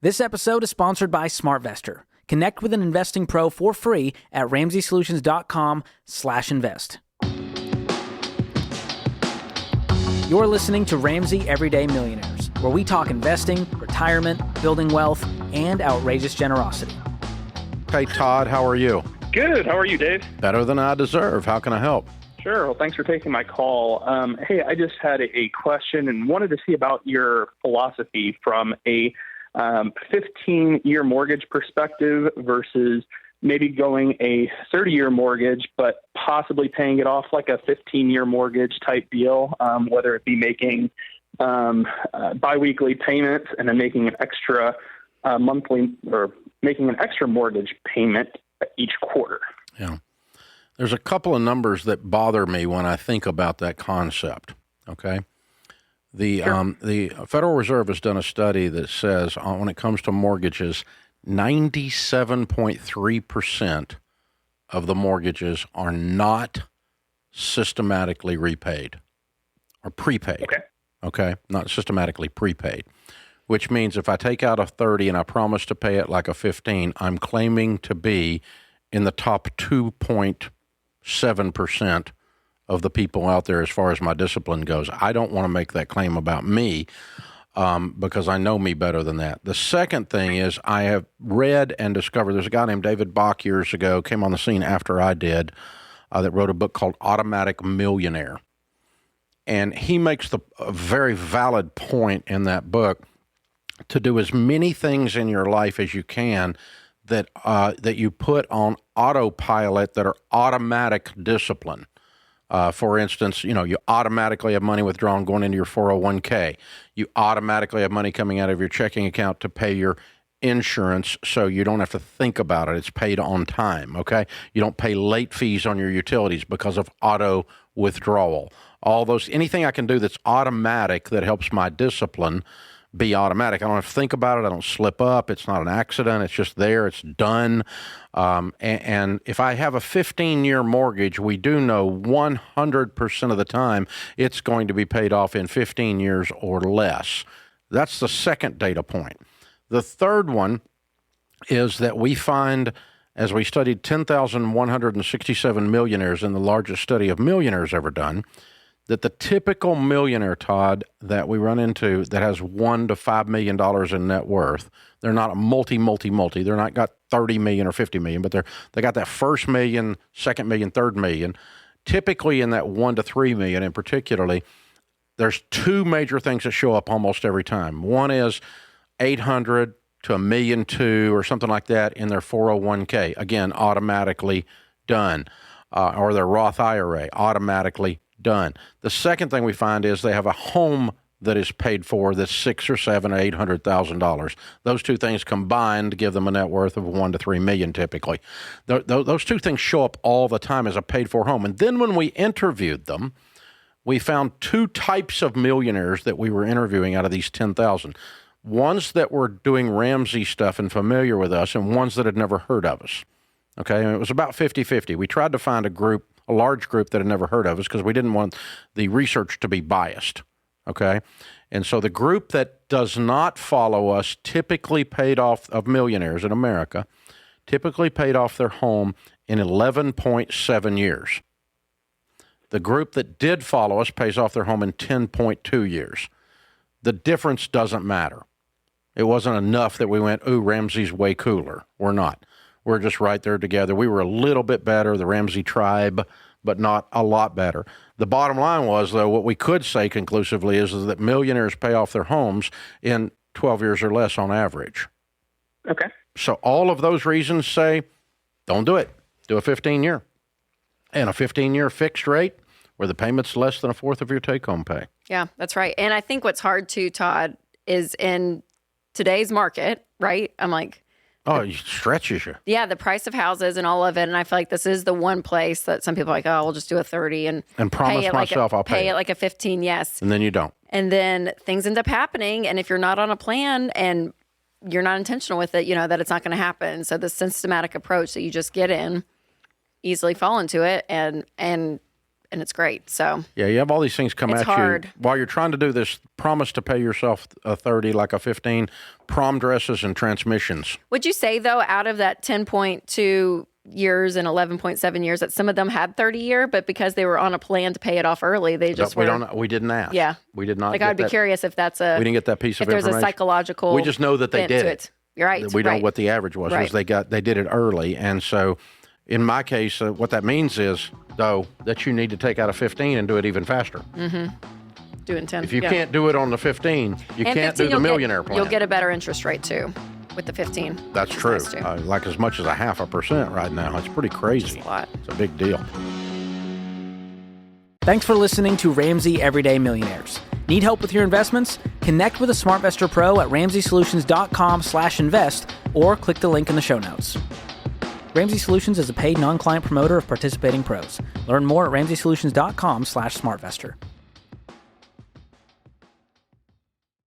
This episode is sponsored by SmartVestor. Connect with an investing pro for free at RamseySolutions.com/invest. You're listening to Ramsey Everyday Millionaires, where we talk investing, retirement, building wealth, and outrageous generosity. Hey, Todd, how are you? Good. How are you, Dave? Better than I deserve. How can I help? Sure. Well, thanks for taking my call. Hey, I just had a question and wanted to see about your philosophy from a 15-year mortgage perspective versus maybe going a 30-year mortgage, but possibly paying it off like a 15-year mortgage type deal, whether it be making biweekly payments and then making an extra monthly or making an extra mortgage payment each quarter. Yeah. There's a couple of numbers that bother me when I think about that concept, okay? The Federal Reserve has done a study that says when it comes to mortgages, 97.3% of the mortgages are not systematically repaid or prepaid. Okay? Not systematically prepaid, which means if I take out a 30 and I promise to pay it like a 15, I'm claiming to be in the top 2.7% of the people out there as far as my discipline goes. I don't want to make that claim about me because I know me better than that. The second thing is I have read and discovered, there's a guy named David Bach years ago, came on the scene after I did, that wrote a book called Automatic Millionaire. And he makes a very valid point in that book to do as many things in your life as you can that you put on autopilot that are automatic discipline. For instance, you automatically have money withdrawn going into your 401k. You automatically have money coming out of your checking account to pay your insurance so you don't have to think about it. It's paid on time, okay? You don't pay late fees on your utilities because of auto withdrawal. All those, anything I can do that's automatic that helps my discipline be automatic. I don't have to think about it. I don't slip up. It's not an accident. It's just there. It's done. And if I have a 15-year mortgage, we do know 100% of the time it's going to be paid off in 15 years or less. That's the second data point. The third one is that we find, as we studied 10,167 millionaires in the largest study of millionaires ever done, that the typical millionaire, Todd, that we run into that has $1 to $5 million in net worth, they're not a multi. They're not got 30 million or 50 million, but they got that first million, second million, third million. Typically in that 1 to 3 million in particularly, there's two major things that show up almost every time. One is 800 to $1.2 million or something like that in their 401k. Again, automatically done. Or their Roth IRA, automatically done. The second thing we find is they have a home that is paid for that's $600,000 or $700,000 or $800,000. Those two things combined give them a net worth of 1 to 3 million typically. Those two things show up all the time as a paid-for home. And then when we interviewed them, we found two types of millionaires that we were interviewing out of these 10,000. Ones that were doing Ramsey stuff and familiar with us, and ones that had never heard of us. Okay, and it was about 50-50. We tried to find a large group that had never heard of us because we didn't want the research to be biased, okay? And so the group that does not follow us typically paid off, of millionaires in America, typically paid off their home in 11.7 years. The group that did follow us pays off their home in 10.2 years. The difference doesn't matter. It wasn't enough that we went, ooh, Ramsey's way cooler. We're not. We're just right there together. We were a little bit better, the Ramsey tribe, but not a lot better. The bottom line was, though, what we could say conclusively is that millionaires pay off their homes in 12 years or less on average. Okay. So all of those reasons say, don't do it. Do a 15-year. And a 15-year fixed rate where the payment's less than a fourth of your take-home pay. Yeah, that's right. And I think what's hard, too, Todd, is in today's market, right? I'm like, oh, it stretches you. Yeah, the price of houses and all of it. And I feel like this is the one place that some people are like, oh, we'll just do a 30 and promise myself I'll pay it like a 15, yes. And then you don't. And then things end up happening. And if you're not on a plan and you're not intentional with it, that it's not going to happen. So the systematic approach that you just get in, easily fall into it and and it's great. So yeah, you have all these things come it's at hard. you while you're trying to do this. Promise to pay yourself a 30, like a 15, prom dresses and transmissions. Would you say though, out of that 10.2 years and 11.7 years, that some of them had 30-year, but because they were on a plan to pay it off early, they just we didn't ask. Yeah, we did not. Like I'd be curious if that's a. We didn't get that piece of information. If there's a psychological. We just know that they did it. You're right. We don't know what the average was. Right. They did it early, and so in my case, what that means is though that you need to take out a 15 and do it even faster. Mm-hmm. Doing 10. If you can't do it on the 15, you can't do the millionaire plan. You'll get a better interest rate too with the 15. That's true. Like as much as 0.5% right now. It's pretty crazy. It's a lot. It's a big deal. Thanks for listening to Ramsey Everyday Millionaires. Need help with your investments? Connect with a SmartVestor Pro at RamseySolutions.com/invest or click the link in the show notes. Ramsey Solutions is a paid non-client promoter of participating pros. Learn more at RamseySolutions.com/SmartVestor.